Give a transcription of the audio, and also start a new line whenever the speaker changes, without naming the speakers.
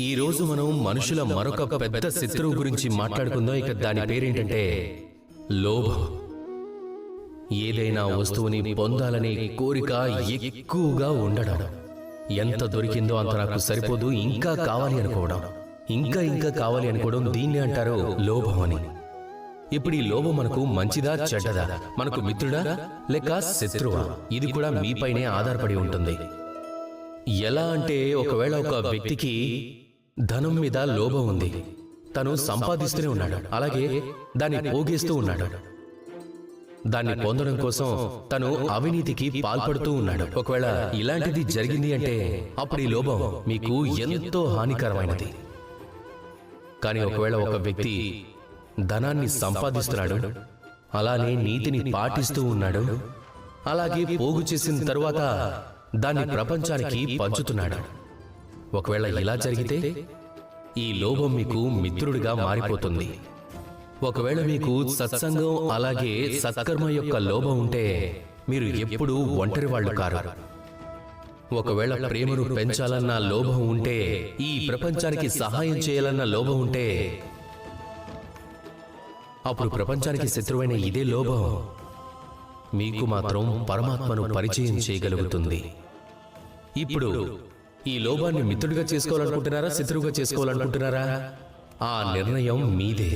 ఈ రోజు మనం మనుషుల మరొక పెద్ద శత్రువు గురించి మాట్లాడుకుందాం. ఇక దాని పేరేంటంటే లోభం. ఏదైనా వస్తువుని పొందాలనే కోరిక ఎక్కువగా ఉండడం. ఎంత దొరికిందో అంత నాకు సరిపోదు, ఇంకా కావాలి అనుకోవడం, ఇంకా కావాలి అనుకోవడం, దీన్ని అంటారు లోభం అని. ఇప్పుడు ఈ లోభం మనకు మంచిదా చెడ్డదా, మనకు మిత్రుడా లేక శత్రువా, ఇది కూడా మీపైనే ఆధారపడి ఉంటుంది. ఎలా అంటే ఒకవేళ ఒక వ్యక్తికి ధనం మీద లోభం ఉంది, తను సంపాదిస్తూనే ఉన్నాడు, అలాగే దాన్ని పోగేస్తూ ఉన్నాడు, దాన్ని పొందడం కోసం తను అవినీతికి పాల్పడుతూ ఉన్నాడు. ఒకవేళ ఇలాంటిది జరిగింది అంటే అప్పుడు ఈ లోభం మీకు ఎంతో హానికరమైనది. కానీ ఒకవేళ ఒక వ్యక్తి ధనాన్ని సంపాదిస్తున్నాడు, అలానే నీతిని పాటిస్తూ ఉన్నాడు, అలాగే పోగు చేసిన తరువాత దాన్ని ప్రపంచానికి పంచుతున్నాడు, ఒకవేళ ఇలా జరిగితే ఈ లోభం మీకు మిత్రుడిగా మారిపోతుంది. ఒకవేళ మీకు సత్సంగం అలాగే సత్కర్మ యొక్క లోభం ఉంటే మీరు ఎప్పుడూ ఒంటరి వాళ్ళు కారు. ఒకవేళ ప్రేమను పెంచాలన్న లోభం ఉంటే, ఈ ప్రపంచానికి సహాయం చేయాలన్న లోభం ఉంటే, అప్పుడు ప్రపంచానికి శత్రువైన ఇదే లోభం మీకు మాత్రం పరమాత్మను పరిచయం చేయగలుగుతుంది. ఇప్పుడు ఈ లోభాన్ని మిత్రుడిగా చేసుకోవాలనుకుంటున్నారా, శత్రువుగా చేసుకోవాలనుకుంటున్నారా? ఆ నిర్ణయం మీదే.